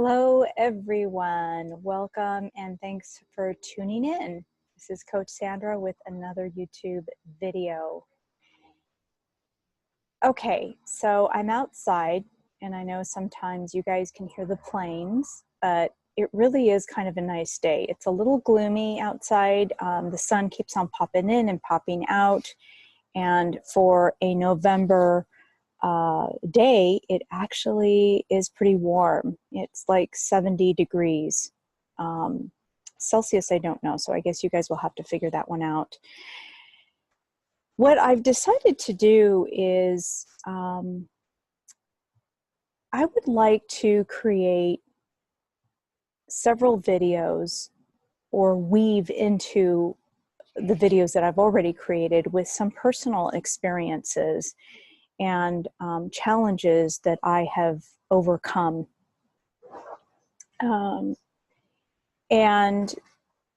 Hello, everyone. Welcome and thanks for tuning in. This is Coach Sandra with another YouTube video. Okay, so I'm outside and I know sometimes you guys can hear the planes, but it really is kind of a nice day. It's a little gloomy outside. The sun keeps on popping in and popping out. And for a November day, it actually is pretty warm. It's like 70 degrees. Celsius, I don't know, so I guess you guys will have to figure that one out. What I've decided to do is I would like to create several videos or weave into the videos that I've already created with some personal experiences and challenges that I have overcome. And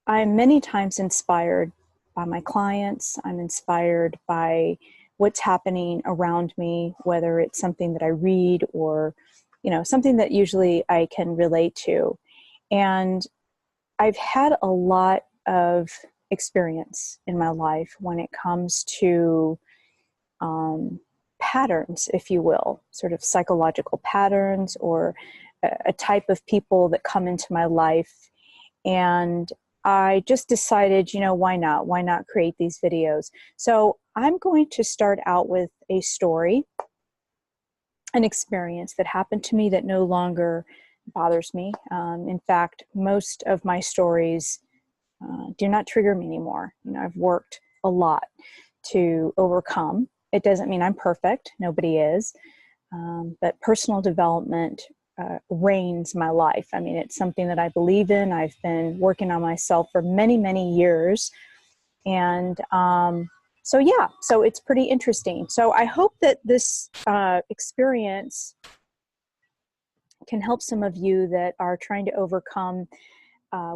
I'm many times inspired by my clients. I'm inspired by what's happening around me, whether it's something that I read or, something that usually I can relate to. And I've had a lot of experience in my life when it comes to patterns, if you will, sort of psychological patterns or a type of people that come into my life. And I just decided, why not? Why not create these videos? So I'm going to start out with a story, an experience that happened to me that no longer bothers me. In fact, most of my stories do not trigger me anymore. I've worked a lot to overcome. It doesn't mean I'm perfect. Nobody is. But personal development reigns my life. I mean, it's something that I believe in. I've been working on myself for many, many years. And so it's pretty interesting. So I hope that this experience can help some of you that are trying to overcome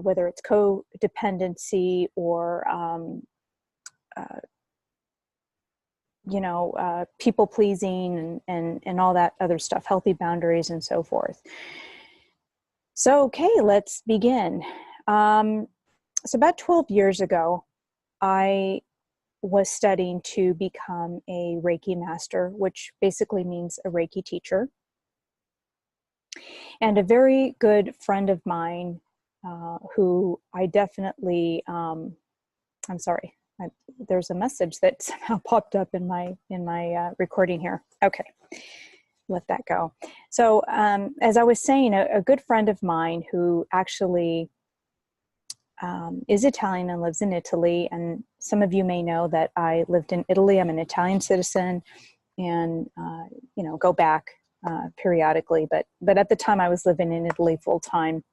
whether it's codependency or people pleasing and all that other stuff, healthy boundaries and so forth. So, okay, let's begin. So about 12 years ago, I was studying to become a Reiki master, which basically means a Reiki teacher. And a very good friend of mine who I definitely, there's a message that somehow popped up in my recording here. Okay, let that go. So as I was saying, a good friend of mine who actually is Italian and lives in Italy, and some of you may know that I lived in Italy. I'm an Italian citizen, and go back periodically. But at the time, I was living in Italy full time.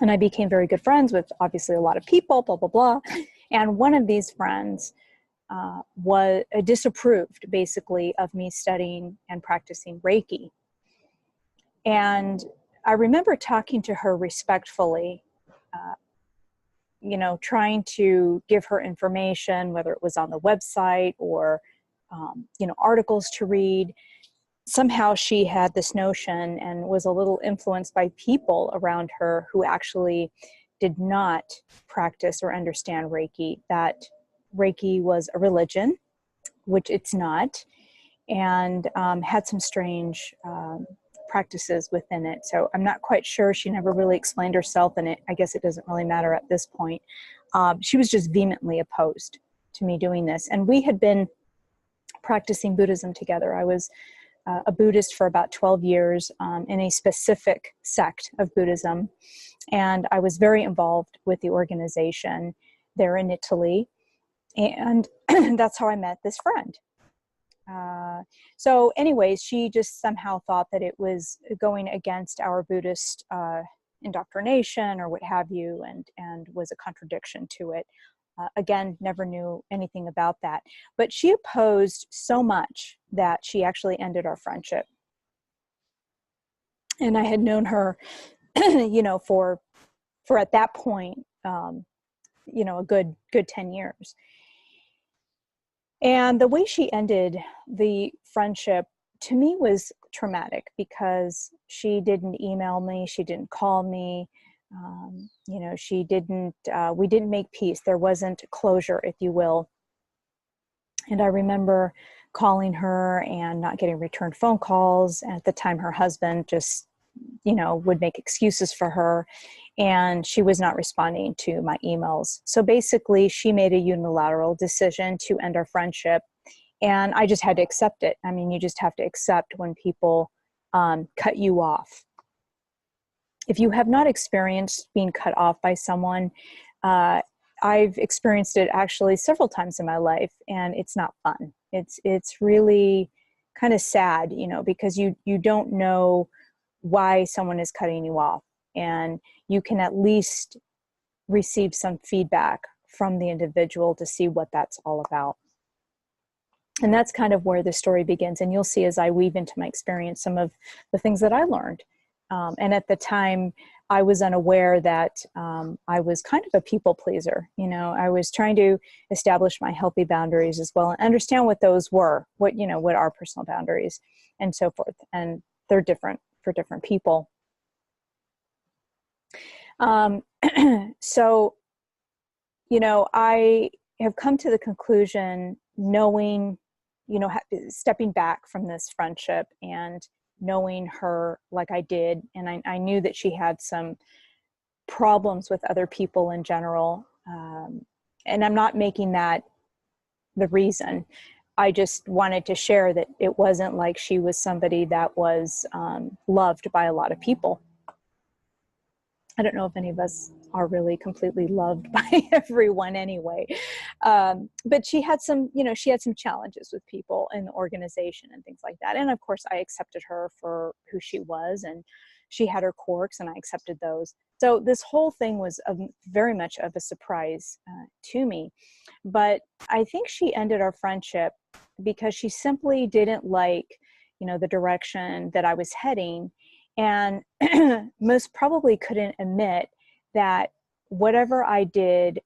And I became very good friends with obviously a lot of people, blah, blah, blah. And one of these friends was disapproved basically of me studying and practicing Reiki. And I remember talking to her respectfully, trying to give her information, whether it was on the website or, articles to read. Somehow she had this notion and was a little influenced by people around her who actually did not practice or understand Reiki, that Reiki was a religion, which it's not, and had some strange practices within it. So I'm not quite sure. She never really explained herself, and I guess it doesn't really matter at this point. She was just vehemently opposed to me doing this. And we had been practicing Buddhism together. I was a Buddhist for about 12 years in a specific sect of Buddhism. And I was very involved with the organization there in Italy. And that's how I met this friend. So anyways, she just somehow thought that it was going against our Buddhist indoctrination or what have you, and was a contradiction to it. Again, never knew anything about that. But she opposed so much that she actually ended our friendship. And I had known her, for at that point, a good 10 years. And the way she ended the friendship to me was traumatic because she didn't email me, she didn't call me, you know, she didn't, we didn't make peace. There wasn't closure, if you will. And I remember calling her and not getting returned phone calls. And at the time, her husband just, you know, would make excuses for her, and she was not responding to my emails. So basically, she made a unilateral decision to end our friendship, and I just had to accept it. I mean, you just have to accept when people cut you off. If you have not experienced being cut off by someone, I've experienced it actually several times in my life, and it's not fun. It's really kind of sad, you know, because you don't know why someone is cutting you off, and you can at least receive some feedback from the individual to see what that's all about. And that's kind of where the story begins. And you'll see as I weave into my experience some of the things that I learned. And at the time, I was unaware that I was kind of a people pleaser. You know, I was trying to establish my healthy boundaries as well and understand what those were, what are personal boundaries and so forth. And they're different for different people. So, you know, I have come to the conclusion, knowing, you know, stepping back from this friendship and knowing her like I did. And I knew that she had some problems with other people in general. And I'm not making that the reason. I just wanted to share that it wasn't like she was somebody that was loved by a lot of people. I don't know if any of us are really completely loved by everyone anyway. But she had some, you know, she had some challenges with people in the organization and things like that. And of course, I accepted her for who she was, and she had her quirks, and I accepted those. So this whole thing was very much of a surprise to me. But I think she ended our friendship because she simply didn't like, you know, the direction that I was heading, and most probably couldn't admit that whatever I did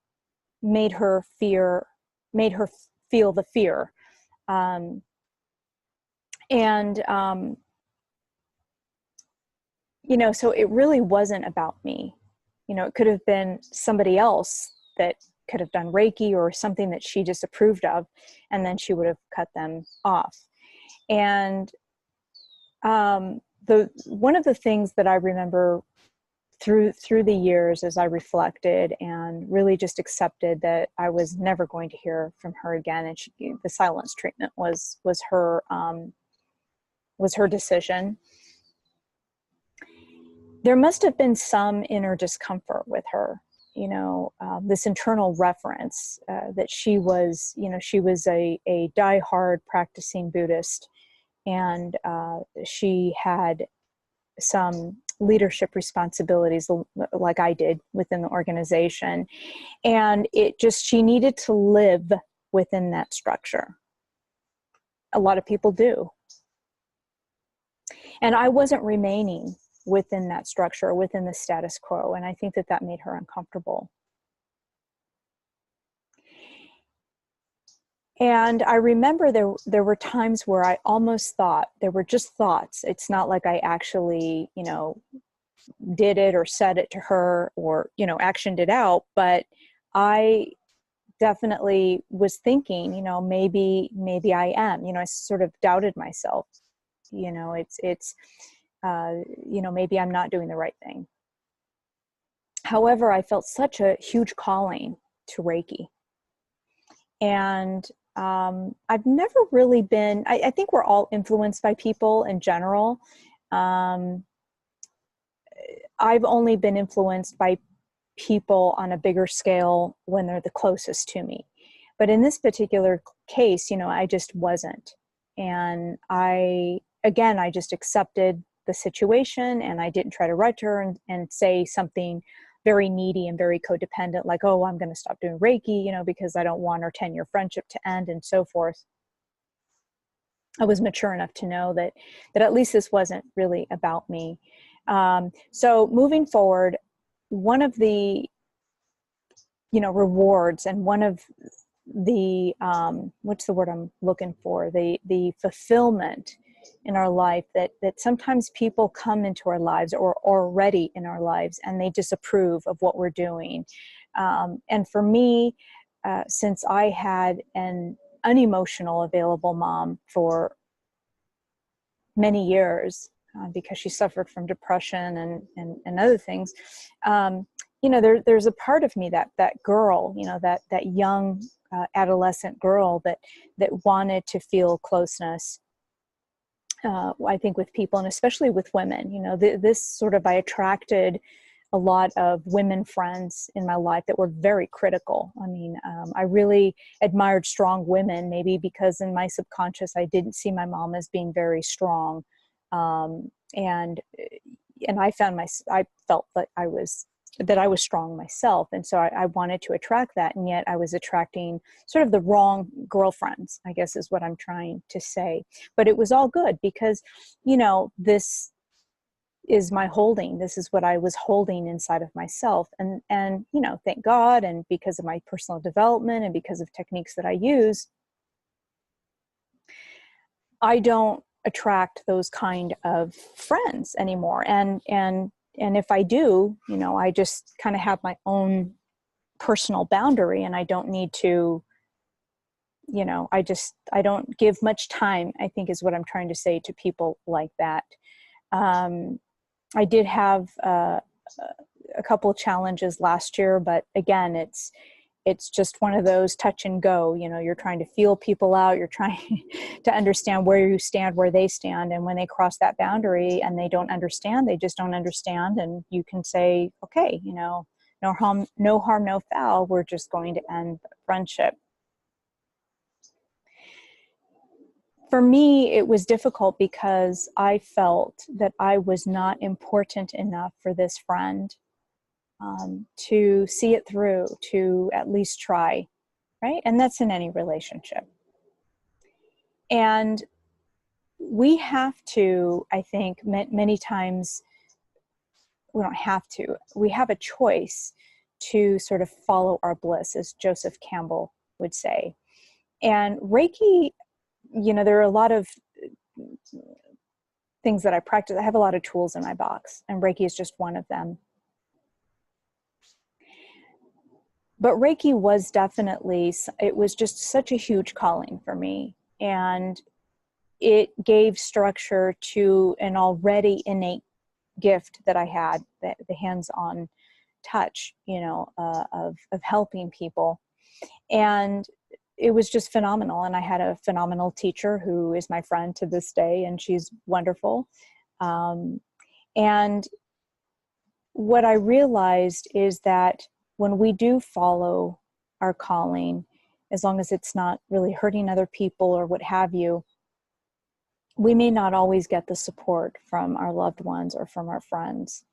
made her feel the fear. You know, so it really wasn't about me. You know, it could have been somebody else that could have done Reiki or something that she disapproved of, and then she would have cut them off. And one of the things that I remember through the years, as I reflected and really just accepted that I was never going to hear from her again, and the silence treatment was her decision. There must have been some inner discomfort with her, you know, this internal reference that she was, you know, she was a diehard practicing Buddhist, and she had some leadership responsibilities like I did within the organization. And she needed to live within that structure. A lot of people do. And I wasn't remaining within that structure, within the status quo. And I think that made her uncomfortable. And I remember there were times where I almost thought, they were just thoughts. It's not like I actually, you know, did it or said it to her or, you know, actioned it out. But I definitely was thinking, you know, maybe I am, you know, I sort of doubted myself. You know, you know, maybe I'm not doing the right thing. However, I felt such a huge calling to Reiki. And I've never really been, I think we're all influenced by people in general. I've only been influenced by people on a bigger scale when they're the closest to me. But in this particular case, you know, I just wasn't. And I just accepted the situation, and I didn't try to write to her and say something very needy and very codependent, like, oh, I'm going to stop doing Reiki, you know, because I don't want our 10-year friendship to end and so forth. I was mature enough to know that at least this wasn't really about me. So moving forward, one of the, you know, rewards, and one of the, what's the word I'm looking for? The fulfillment in our life that sometimes people come into our lives or already in our lives and they disapprove of what we're doing. And for me, since I had an unemotional available mom for many years, because she suffered from depression and other things, there's a part of me, that girl, that young adolescent girl that wanted to feel closeness, I think, with people, and especially with women. This sort of, I attracted a lot of women friends in my life that were very critical. I mean, I really admired strong women, maybe because in my subconscious, I didn't see my mom as being very strong. And I felt that I was strong myself. And so I wanted to attract that. And yet I was attracting sort of the wrong girlfriends, I guess is what I'm trying to say. But it was all good because, this is my holding. This is what I was holding inside of myself. And thank God. And because of my personal development and because of techniques that I use, I don't attract those kind of friends anymore. And if I do, I just kind of have my own personal boundary, and I don't need to, I don't give much time, I think is what I'm trying to say, to people like that. I did have a couple of challenges last year, but again, it's just one of those touch and go. You're trying to feel people out. You're trying to understand where you stand, where they stand. And when they cross that boundary and they don't understand, they just don't understand. And you can say, okay, no harm, no foul. We're just going to end the friendship. For me, it was difficult because I felt that I was not important enough for this friend to see it through, to at least try, right? And that's in any relationship. And we have to, I think, many times, we don't have to, we have a choice to sort of follow our bliss, as Joseph Campbell would say. And Reiki, there are a lot of things that I practice. I have a lot of tools in my box, and Reiki is just one of them. But Reiki was definitely, it was just such a huge calling for me. And it gave structure to an already innate gift that I had, the hands-on touch, of helping people. And it was just phenomenal. And I had a phenomenal teacher who is my friend to this day, and she's wonderful. And what I realized is that when we do follow our calling, as long as it's not really hurting other people or what have you, we may not always get the support from our loved ones or from our friends.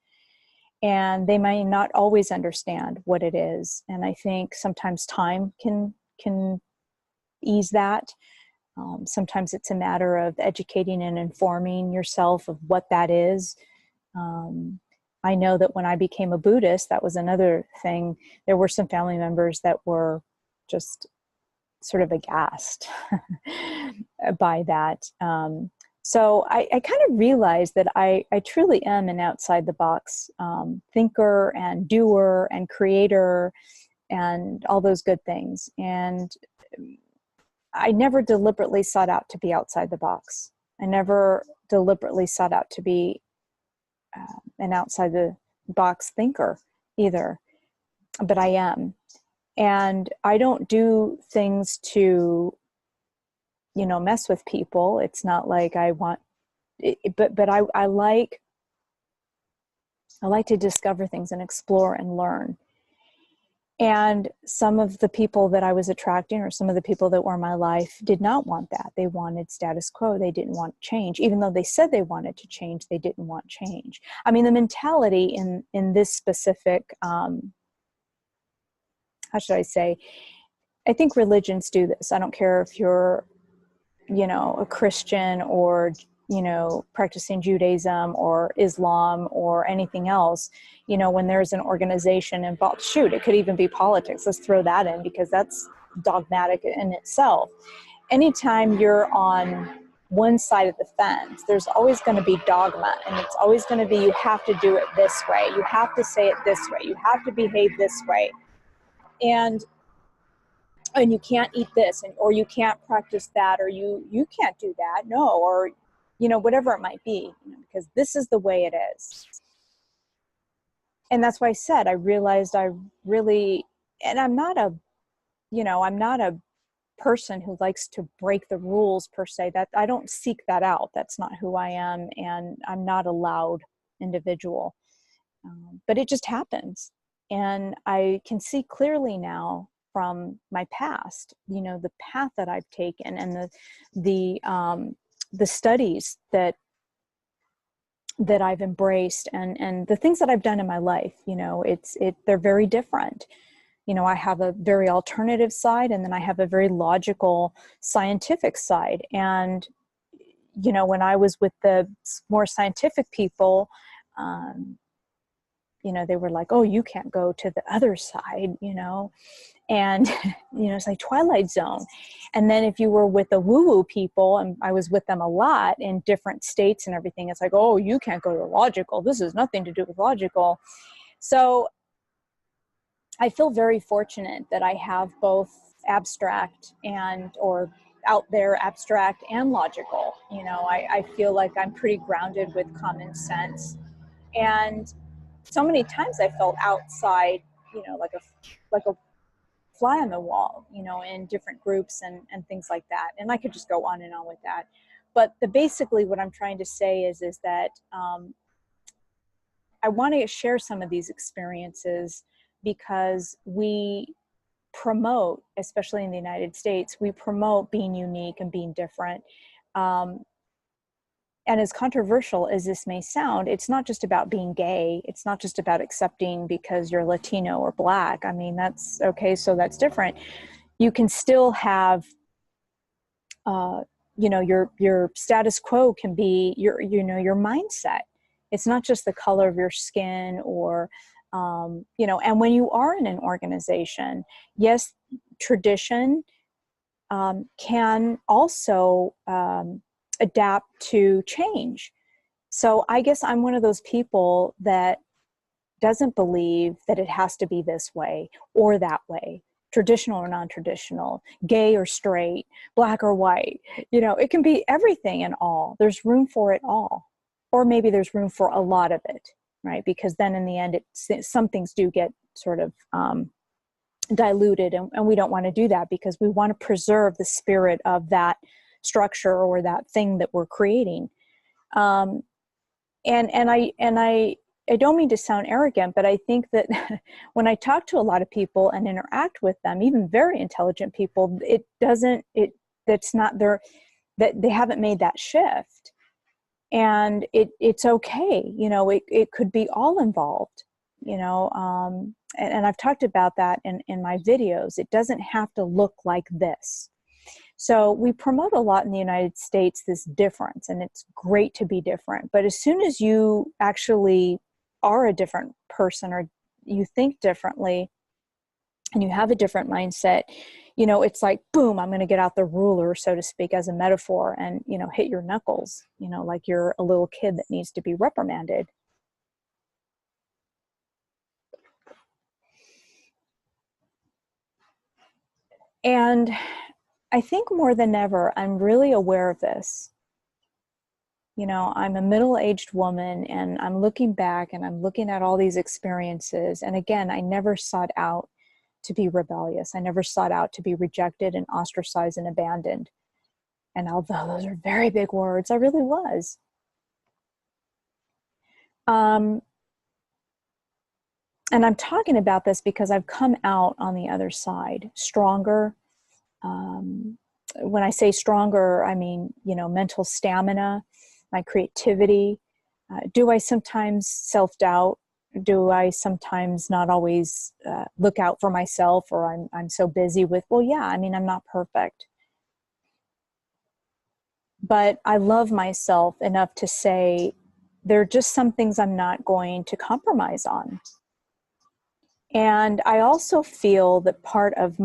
And they may not always understand what it is. And I think sometimes time can ease that. Sometimes it's a matter of educating and informing yourself of what that is. I know that when I became a Buddhist, that was another thing. There were some family members that were just sort of aghast by that. So I kind of realized that I truly am an outside the box thinker and doer and creator and all those good things. And I never deliberately sought out to be outside the box. I never deliberately sought out to be an outside the box thinker either, but I am. And I don't do things to, mess with people. It's not like I want, but I like to discover things and explore and learn. And some of the people that I was attracting, or some of the people that were in my life, did not want that. They wanted status quo. They didn't want change. Even though they said they wanted to change, they didn't want change. I mean, the mentality in this specific, how should I say, I think religions do this. I don't care if you're, a Christian or, practicing Judaism or Islam or anything else. When there's an organization involved, shoot, it could even be politics. Let's throw that in because that's dogmatic in itself. Anytime you're on one side of the fence. There's always going to be dogma, and it's always going to be, you have to do it this way. You have to say it this way. You have to behave this way. And you can't eat this, or you can't practice that, or you can't do that. No, or, whatever it might be, because this is the way it is. And that's why I said, I realized I really, and I'm not a person who likes to break the rules per se. That I don't seek that out. That's not who I am, and I'm not a loud individual. But it just happens, and I can see clearly now from my past, the path that I've taken, and the studies that I've embraced, and the things that I've done in my life. They're very different. I have a very alternative side, and then I have a very logical, scientific side. And, when I was with the more scientific people, they were like, oh, you can't go to the other side, and, it's like Twilight Zone. And then if you were with the woo-woo people, and I was with them a lot in different states and everything, it's like, oh, you can't go to logical. This has nothing to do with logical. So I feel very fortunate that I have both abstract or out there abstract and logical. I feel like I'm pretty grounded with common sense. And so many times I felt outside, like a fly on the wall, in different groups and things like that. And I could just go on and on with that. But basically what I'm trying to say is that I want to share some of these experiences, because we promote, especially in the United States, we promote being unique and being different. And as controversial as this may sound, it's not just about being gay. It's not just about accepting because you're Latino or Black. I mean, that's okay. So that's different. You can still have, your status quo can be your mindset. It's not just the color of your skin, or, and when you are in an organization, yes, tradition can also adapt to change. So I guess I'm one of those people that doesn't believe that it has to be this way or that way, traditional or non-traditional, gay or straight, Black or white. It can be everything and all. There's room for it all. Or maybe there's room for a lot of it, right? Because then in the end, some things do get sort of diluted, and we don't want to do that, because we want to preserve the spirit of that structure or that thing that we're creating. And I don't mean to sound arrogant, but I think that when I talk to a lot of people and interact with them, even very intelligent people, that's not that they haven't made that shift. And it's okay. It could be all involved, and I've talked about that in my videos. It doesn't have to look like this. So we promote a lot in the United States, this difference, and it's great to be different. But as soon as you actually are a different person, or you think differently, and you have a different mindset, it's like, boom, I'm going to get out the ruler, so to speak, as a metaphor, and, hit your knuckles, like you're a little kid that needs to be reprimanded. And I think more than ever, I'm really aware of this. I'm a middle-aged woman, and I'm looking back, and I'm looking at all these experiences. And again, I never sought out to be rebellious. I never sought out to be rejected and ostracized and abandoned. And although those are very big words, I really was. And I'm talking about this because I've come out on the other side stronger. When I say stronger, I mean, mental stamina, my creativity. Do I sometimes self-doubt? Do I sometimes not always look out for myself, or I'm so busy with, well, yeah, I mean, I'm not perfect. But I love myself enough to say there are just some things I'm not going to compromise on. And I also feel that part of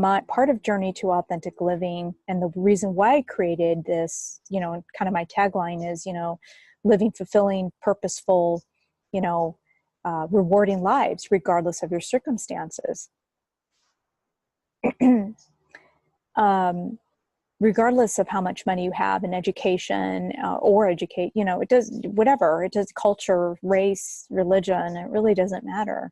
Journey to Authentic Living, and the reason why I created this, kind of my tagline is, living fulfilling, purposeful, rewarding lives regardless of your circumstances. um, Regardless of how much money you have in education, or educate, it does, whatever it does, culture, race, religion, it really doesn't matter,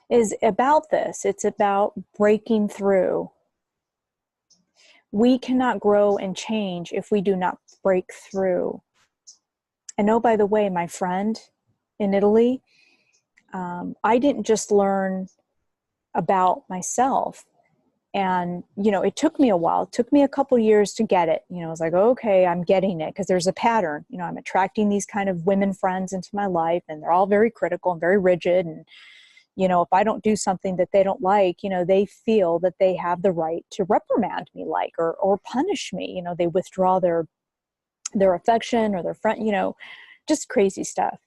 is about this. It's about breaking through. We cannot grow and change if we do not break through. And oh, by the way, my friend in Italy, I didn't just learn about myself. And, it took me a while. It took me a couple years to get it. I was like, okay, I'm getting it, because there's a pattern. I'm attracting these kind of women friends into my life, and they're all very critical and very rigid. And, if I don't do something that they don't like, they feel that they have the right to reprimand me, like, or punish me. They withdraw their affection or their friend, just crazy stuff.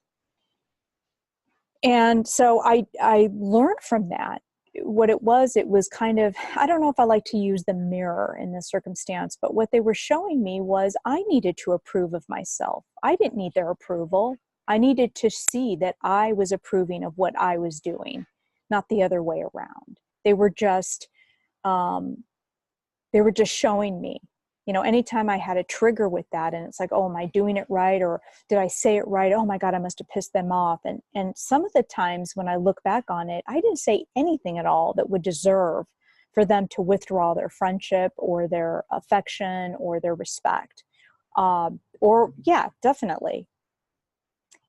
And so I learned from that. What it was kind of, I don't know if I like to use the mirror in this circumstance, but what they were showing me was I needed to approve of myself. I didn't need their approval. I needed to see that I was approving of what I was doing, not the other way around. They were just showing me, anytime I had a trigger with that, and it's like, oh, am I doing it right? Or did I say it right? Oh my God, I must have pissed them off. And some of the times when I look back on it, I didn't say anything at all that would deserve for them to withdraw their friendship or their affection or their respect. Or yeah, definitely.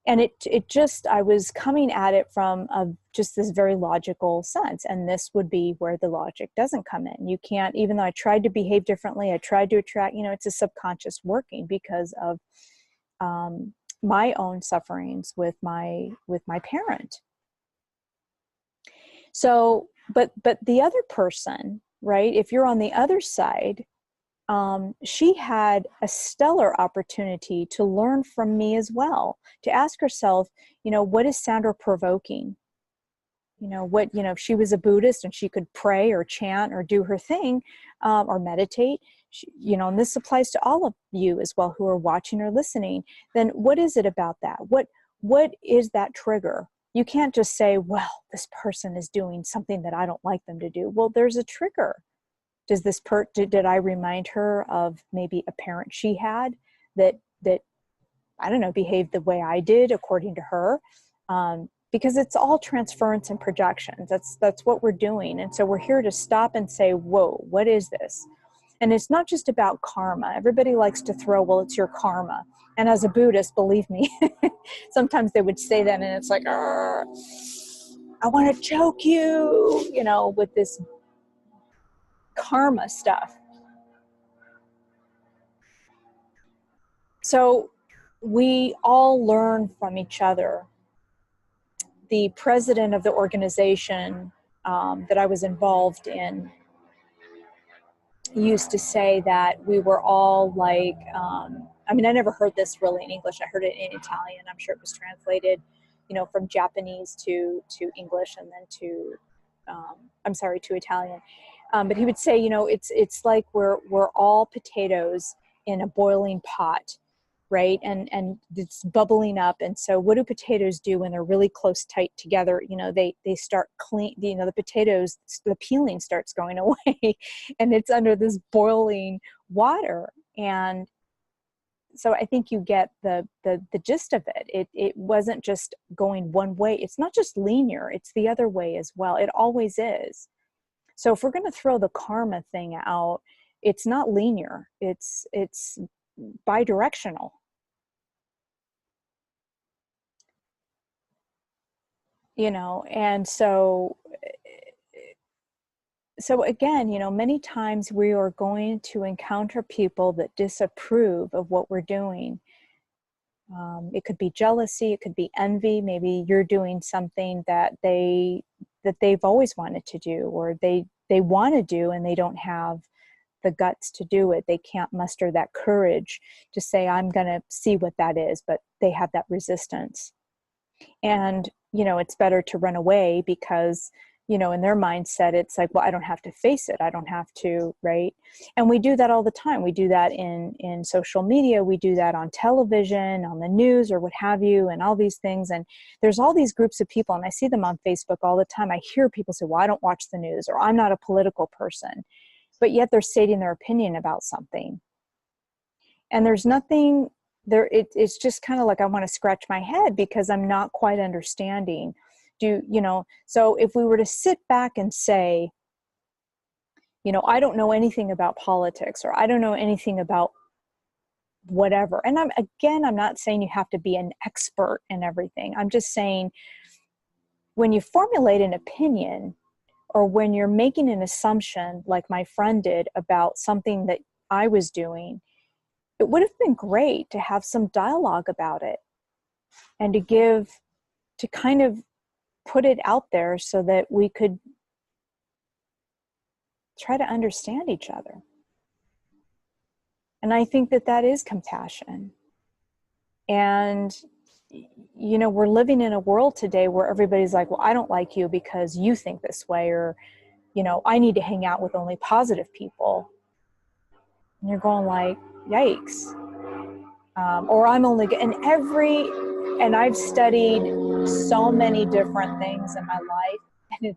And it just, I was coming at it from just this very logical sense. And this would be where the logic doesn't come in. You can't, even though I tried to behave differently, I tried to attract, it's a subconscious working because of my own sufferings with my parent. So, but the other person, right? If you're on the other side, she had a stellar opportunity to learn from me as well, to ask herself, what is Sandra provoking? If she was a Buddhist and she could pray or chant or do her thing, or meditate, and this applies to all of you as well who are watching or listening, then what is it about that? What is that trigger? You can't just say, well, this person is doing something that I don't like them to do. Well, there's a trigger. Does this did I remind her of maybe a parent she had that I don't know, behaved the way I did according to her? Because it's all transference and projections. That's what we're doing. And so we're here to stop and say, whoa, what is this? And it's not just about karma. Everybody likes to throw, well, it's your karma. And as a Buddhist, believe me, sometimes they would say that, and it's like, I want to choke you, with this karma stuff. So we all learn from each other. The president of the organization that I was involved in used to say that we were all like, I never heard this really in English. I heard it in Italian. I'm sure it was translated, from Japanese to English, and then to Italian. But he would say, it's like we're all potatoes in a boiling pot, right? And it's bubbling up. And so what do potatoes do when they're really close, tight together? They start clean, the potatoes, the peeling starts going away and it's under this boiling water. And so I think you get the gist of it. It wasn't just going one way. It's not just linear. It's the other way as well. It always is. So if we're going to throw the karma thing out, it's not linear. It's bidirectional. And so again, many times we are going to encounter people that disapprove of what we're doing. It could be jealousy, it could be envy. Maybe you're doing something that they've always wanted to do, or they want to do and they don't have the guts to do it. They can't muster that courage to say, I'm going to see what that is, but they have that resistance. And, it's better to run away because, in their mindset, it's like, well, I don't have to face it. I don't have to, right? And we do that all the time. We do that in social media. We do that on television, on the news, or what have you, and all these things. And there's all these groups of people, and I see them on Facebook all the time. I hear people say, well, I don't watch the news, or I'm not a political person, but yet they're stating their opinion about something. And there's nothing there. It's just kind of like, I want to scratch my head because I'm not quite understanding. So if we were to sit back and say, I don't know anything about politics, or I don't know anything about whatever. And I'm not saying you have to be an expert in everything. I'm just saying, when you formulate an opinion, or when you're making an assumption like my friend did about something that I was doing, it would have been great to have some dialogue about it, and to kind of put it out there so that we could try to understand each other. And I think that is compassion. And, we're living in a world today where everybody's like, well, I don't like you because you think this way, or, I need to hang out with only positive people. And you're going like, yikes. Or I'm only, and I've studied so many different things in my life, and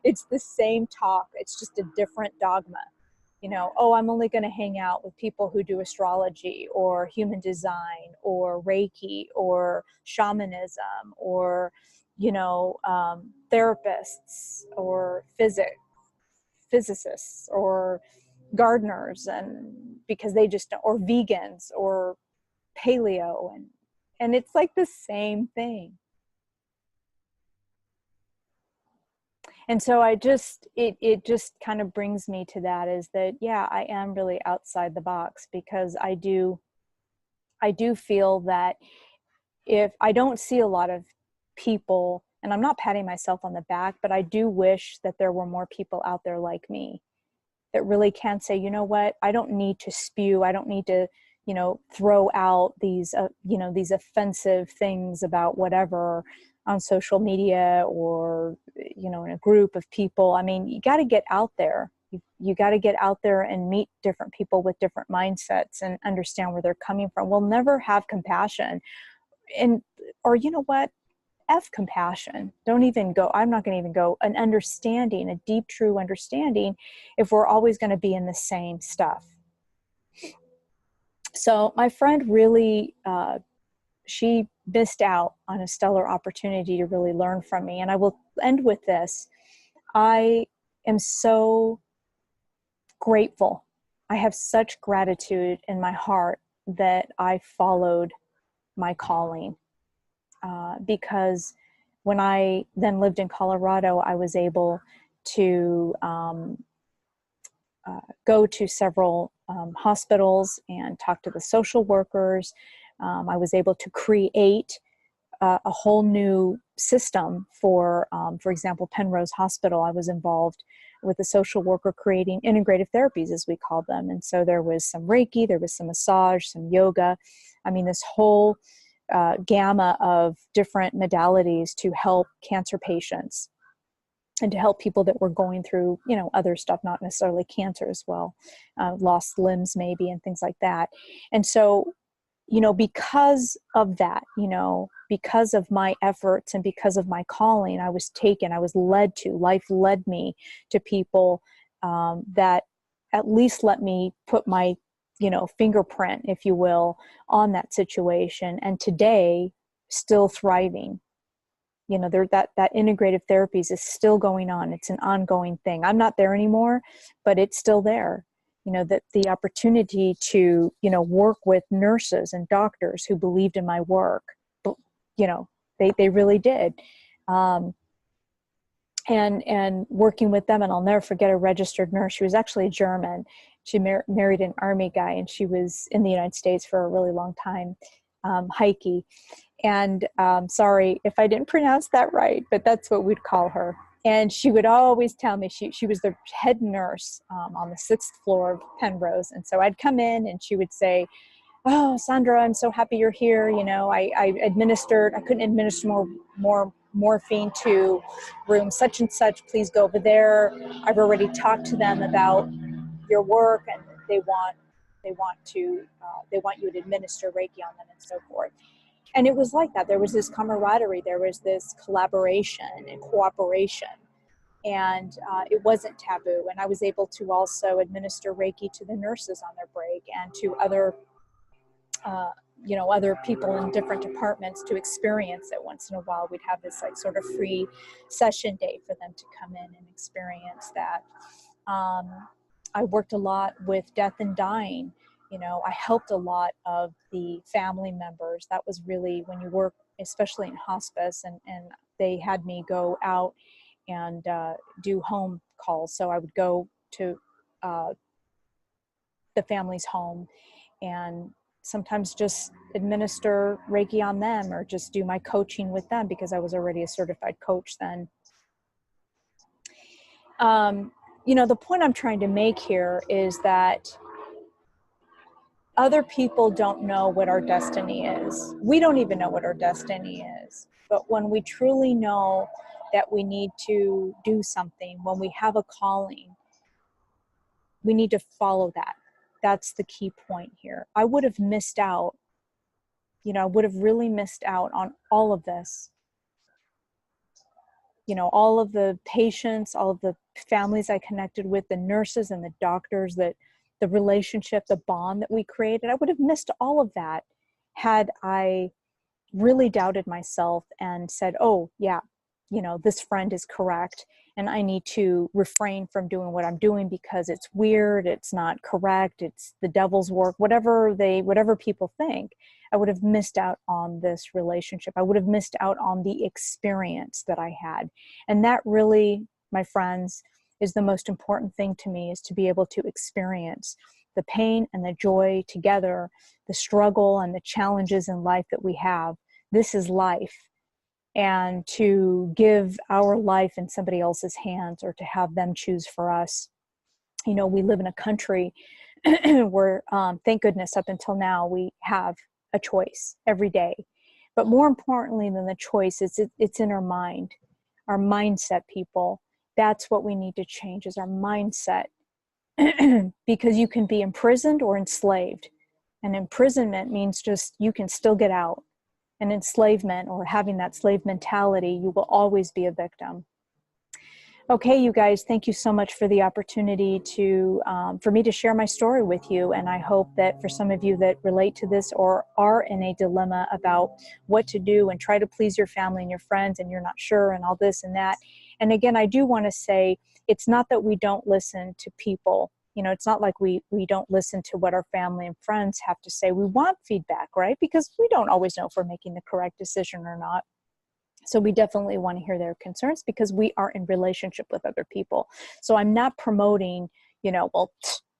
it's the same talk. It's just a different dogma. I'm only going to hang out with people who do astrology, or human design, or Reiki, or shamanism, or, therapists, or physicists, or gardeners, and because they just, or vegans, or paleo, and it's like the same thing. And so it just kind of brings me to that, is that, yeah, I am really outside the box, because I do feel that if I don't see a lot of people, and I'm not patting myself on the back, but I do wish that there were more people out there like me that really can say, you know what, I don't need to spew. I don't need to, throw out these, these offensive things about whatever on social media, or, in a group of people. I mean, you got to get out there. You got to get out there and meet different people with different mindsets and understand where they're coming from. We'll never have compassion. Or you know what? F compassion. Don't even go, I'm not going to even go, an understanding, a deep, true understanding, if we're always going to be in the same stuff. So my friend really, she missed out on a stellar opportunity to really learn from me. And I will end with this. I am so grateful. I have such gratitude in my heart that I followed my calling. Because when I then lived in Colorado, I was able to go to several hospitals and talk to the social workers. I was able to create a whole new system for example, Penrose Hospital. I was involved with a social worker creating integrative therapies, as we call them. And so there was some Reiki, there was some massage, some yoga. I mean, this whole gamma of different modalities to help cancer patients and to help people that were going through, other stuff, not necessarily cancer as well, lost limbs maybe, and things like that. And so, because of that, because of my efforts and because of my calling, life led me to people that at least let me put my fingerprint, if you will, on that situation. And today, still thriving. That integrative therapies is still going on. It's an ongoing thing. I'm not there anymore, but it's still there. That the opportunity to, work with nurses and doctors who believed in my work, they really did. And working with them, and I'll never forget a registered nurse. She was actually German. She married an army guy, and she was in the United States for a really long time, Heike. And sorry if I didn't pronounce that right, but that's what we'd call her. And she would always tell me, she was the head nurse on the 6th floor of Penrose. And so I'd come in and she would say, oh, Sandra, I'm so happy you're here. You know, I couldn't administer more morphine to room such and such. Please go over there. I've already talked to them about your work, and they want you to administer Reiki on them and so forth. And it was like that. There was this camaraderie, there was this collaboration and cooperation, and it wasn't taboo. And I was able to also administer Reiki to the nurses on their break and to other uh, other people in different departments to experience it. Once in a while, we'd have this like sort of free session day for them to come in and experience that. Um, I worked a lot with death and dying. You know, I helped a lot of the family members. That was really when you work, especially in hospice, and they had me go out and do home calls. So I would go to the family's home and sometimes just administer Reiki on them or just do my coaching with them because I was already a certified coach then. The point I'm trying to make here is that other people don't know what our destiny is. We don't even know what our destiny is. But when we truly know that we need to do something, when we have a calling, we need to follow that. That's the key point here. I would have missed out. I would have really missed out on all of this. All of the patients, all of the families I connected with, the nurses and the doctors, that the relationship, the bond that we created. I would have missed all of that had I really doubted myself and said, oh yeah, this friend is correct and I need to refrain from doing what I'm doing because it's weird, it's not correct, it's the devil's work, whatever people think. I would have missed out on this relationship. I would have missed out on the experience that I had. And that really, my friends, is the most important thing to me, is to be able to experience the pain and the joy together, the struggle and the challenges in life that we have. This is life. And to give our life in somebody else's hands or to have them choose for us. We live in a country where, thank goodness, up until now, we have a choice every day. But more importantly than the choice, it's in our mind, our mindset, people. That's what we need to change, is our mindset. Because you can be imprisoned or enslaved. And imprisonment means just you can still get out. And enslavement, or having that slave mentality, you will always be a victim. Okay, you guys, thank you so much for the opportunity for me to share my story with you. And I hope that for some of you that relate to this or are in a dilemma about what to do and try to please your family and your friends and you're not sure and all this and that. And again, I do want to say, it's not that we don't listen to people. It's not like we don't listen to what our family and friends have to say. We want feedback, right? Because we don't always know if we're making the correct decision or not. So we definitely want to hear their concerns because we are in relationship with other people. So I'm not promoting, well,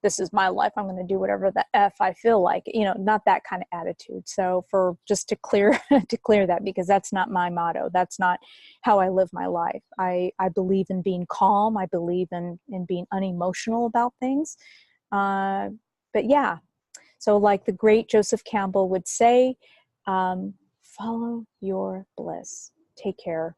this is my life, I'm going to do whatever the F I feel like, not that kind of attitude. So just to clear that, because that's not my motto. That's not how I live my life. I believe in being calm. I believe in being unemotional about things. But yeah, so like the great Joseph Campbell would say, follow your bliss. Take care.